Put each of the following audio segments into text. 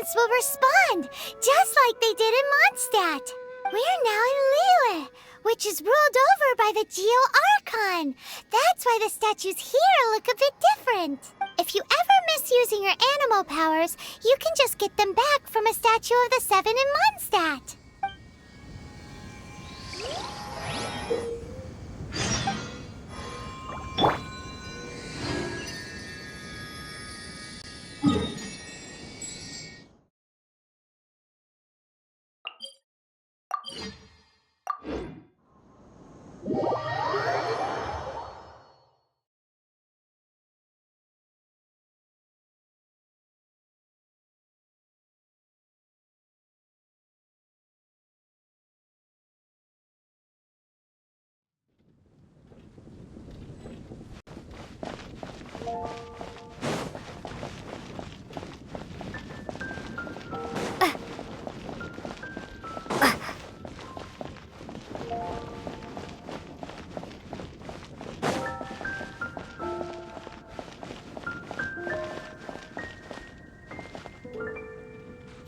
elements will respond, just like they did in Mondstadt. We're now in Liyue, which is ruled over by the Geo-Archon. That's why the statues here look a bit different. If you ever miss using your animal powers, you can just get them back from a statue of the Seven in Mondstadt.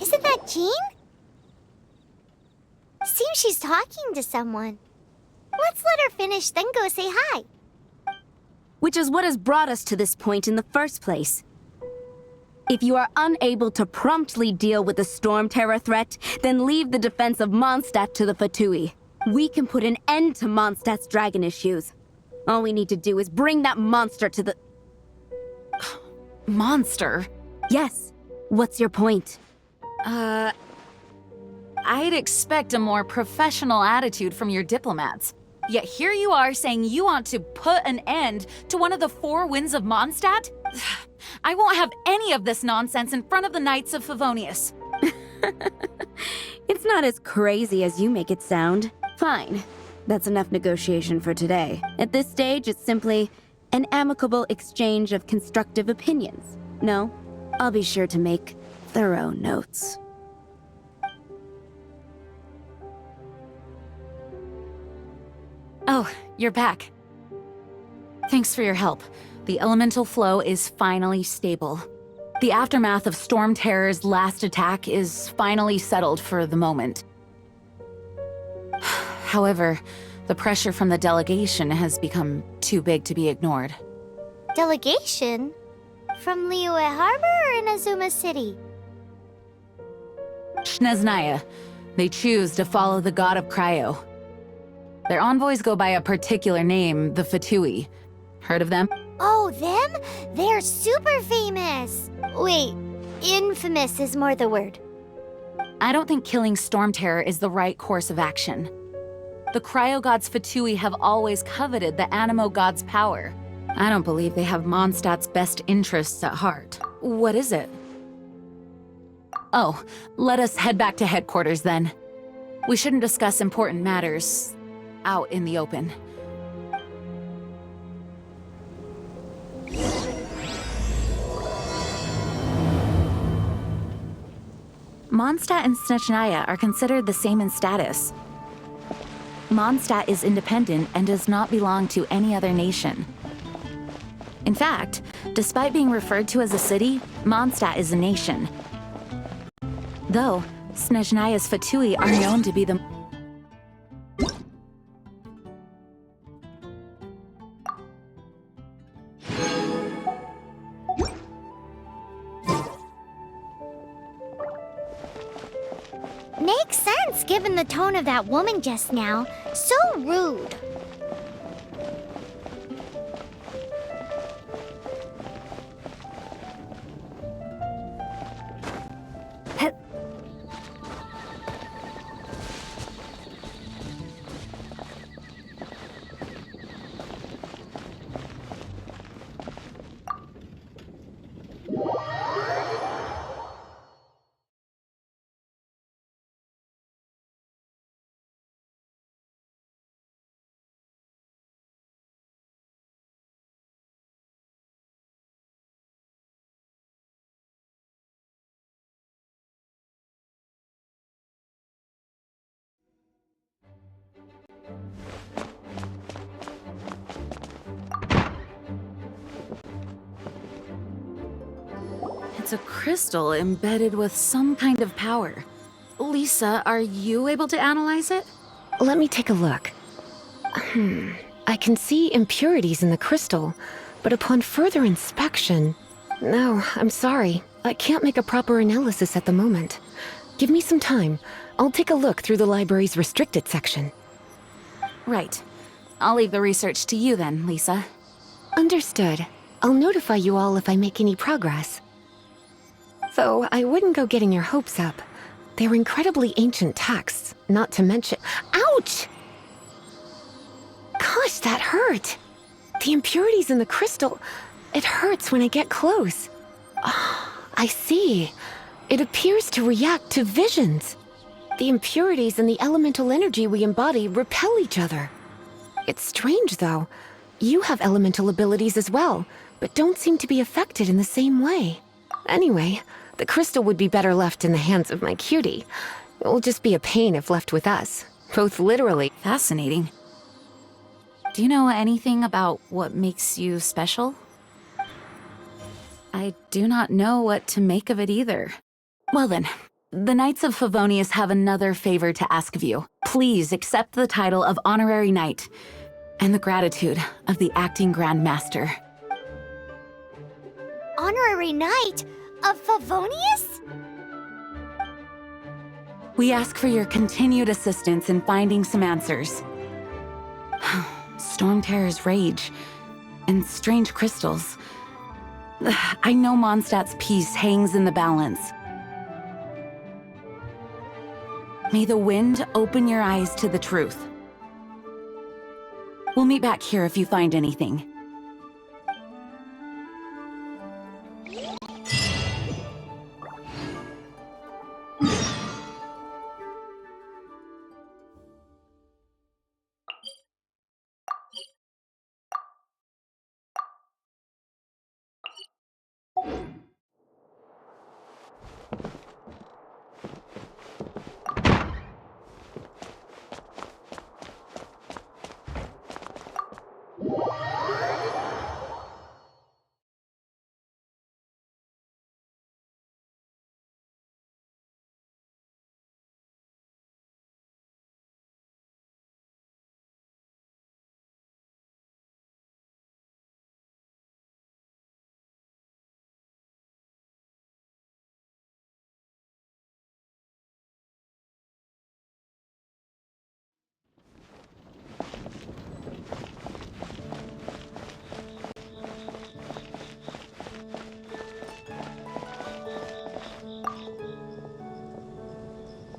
Isn't that Jean? Seems she's talking to someone. Let's let her finish, then go say hi. Which is what has brought us to this point in the first place. If you are unable to promptly deal with the Storm Terror threat, then leave the defense of Mondstadt to the Fatui. We can put an end to Mondstadt's dragon issues. All we need to do is bring that monster to the... Monster? Yes. What's your point? I'd expect a more professional attitude from your diplomats. Yet here you are saying you want to put an end to one of the four winds of Mondstadt? I won't have any of this nonsense in front of the Knights of Favonius. It's not as crazy as you make it sound. Fine. That's enough negotiation for today. At this stage, it's simply an amicable exchange of constructive opinions. No, I'll be sure to make thorough notes. Oh, you're back. Thanks for your help. The elemental flow is finally stable. The aftermath of Storm Terror's last attack is finally settled for the moment. However, the pressure from the delegation has become too big to be ignored. Delegation? From Liyue Harbor or in Azuma City? Snezhnaya. They choose to follow the god of Cryo. Their envoys go by a particular name, the Fatui. Heard of them? Oh, them? They're super famous! Wait, infamous is more the word. I don't think killing Storm Terror is the right course of action. The Cryo God's Fatui have always coveted the Animo God's power. I don't believe they have Mondstadt's best interests at heart. What is it? Oh, let us head back to headquarters then. We shouldn't discuss important matters out in the open. Mondstadt and Snezhnaya are considered the same in status. Mondstadt is independent and does not belong to any other nation. In fact, despite being referred to as a city, Mondstadt is a nation. Though, Snezhnaya's Fatui are known to be the... Makes sense given the tone of that woman just now. So rude. It's a crystal embedded with some kind of power. Lisa, are you able to analyze it? Let me take a look. I can see impurities in the crystal, but upon further inspection... No, I'm sorry. I can't make a proper analysis at the moment. Give me some time. I'll take a look through the library's restricted section. Right. I'll leave the research to you then, Lisa. Understood. I'll notify you all if I make any progress. Though I wouldn't go getting your hopes up. They're incredibly ancient texts, not to mention... Ouch! Gosh, that hurt. The impurities in the crystal... It hurts when I get close. I see. It appears to react to visions. The impurities and the elemental energy we embody repel each other. It's strange, though. You have elemental abilities as well, but don't seem to be affected in the same way. Anyway, the crystal would be better left in the hands of my cutie. It will just be a pain if left with us, both literally. Fascinating. Do you know anything about what makes you special? I do not know what to make of it either. Well then, the Knights of Favonius have another favor to ask of you. Please accept the title of Honorary Knight and the gratitude of the Acting Grand Master. Honorary Knight of Favonius? We ask for your continued assistance in finding some answers. Storm Terror's rage and strange crystals. I know Mondstadt's peace hangs in the balance. May the wind open your eyes to the truth. We'll meet back here if you find anything.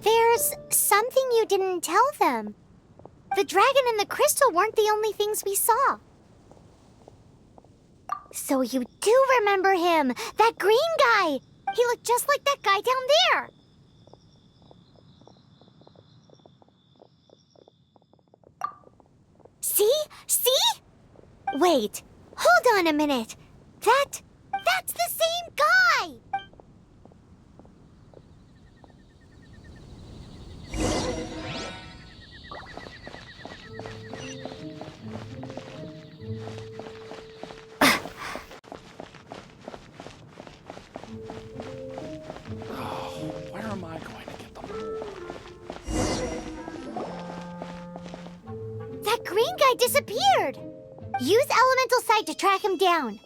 There's something you didn't tell them. The dragon and the crystal weren't the only things we saw. So you do remember him, that green guy. He looked just like that guy down there. See? See? Wait, hold on a minute. That's the same guy! Where am I going to get the more? That green guy disappeared! Use Elemental Sight to track him down.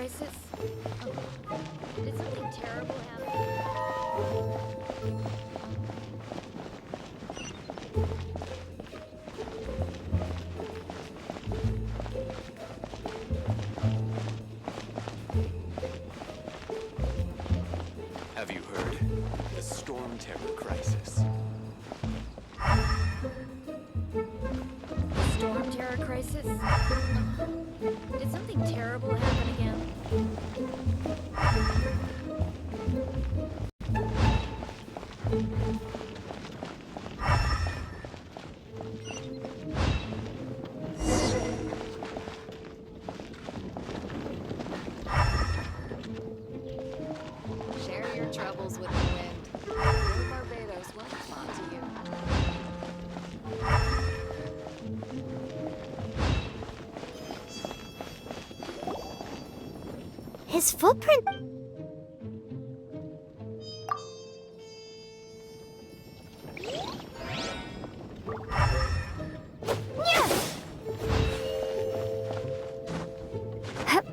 crisis? Oh, did something terrible happen? Have you heard? The storm terror crisis. The storm terror crisis? Oh, did something terrible happen again? Share your troubles with the wind. Your Barbados will respond to you. His footprint. Hup.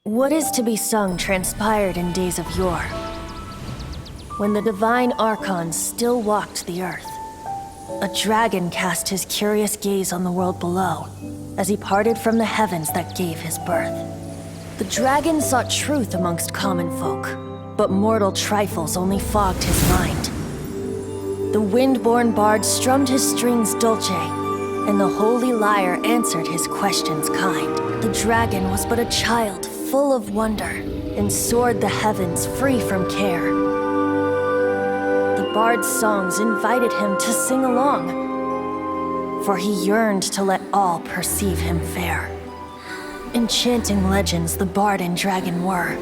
What is to be sung transpired in days of yore, when the divine archons still walked the earth. A dragon cast his curious gaze on the world below, as he parted from the heavens that gave his birth. The dragon sought truth amongst common folk, but mortal trifles only fogged his mind. The wind-born bard strummed his strings dulce, and the holy lyre answered his questions kind. The dragon was but a child full of wonder, and soared the heavens free from care. The bard's songs invited him to sing along, for he yearned to let all perceive him fair. Enchanting legends the bard and dragon were,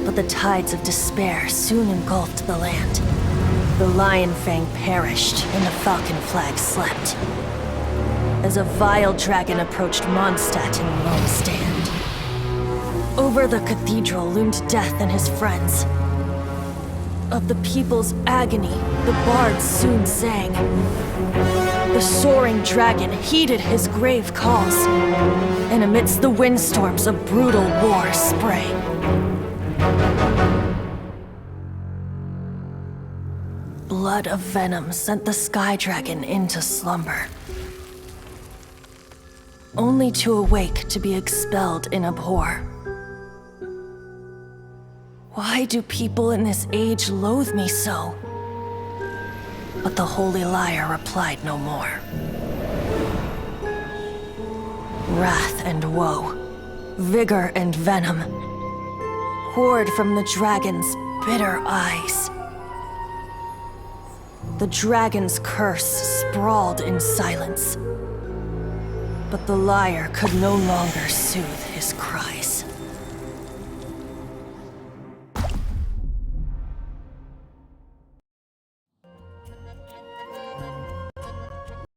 but the tides of despair soon engulfed the land. The lion fang perished, and the falcon flag slept, as a vile dragon approached Mondstadt in lone stand. Over the cathedral loomed death and his friends. Of the people's agony, the bards soon sang. The soaring dragon heeded his grave calls, and amidst the windstorms a brutal war sprang. Blood of venom sent the sky dragon into slumber, only to awake to be expelled in abhor. Why do people in this age loathe me so? But the holy lyre replied no more. Wrath and woe, vigor and venom, poured from the dragon's bitter eyes. The dragon's curse sprawled in silence, but the lyre could no longer soothe his cries.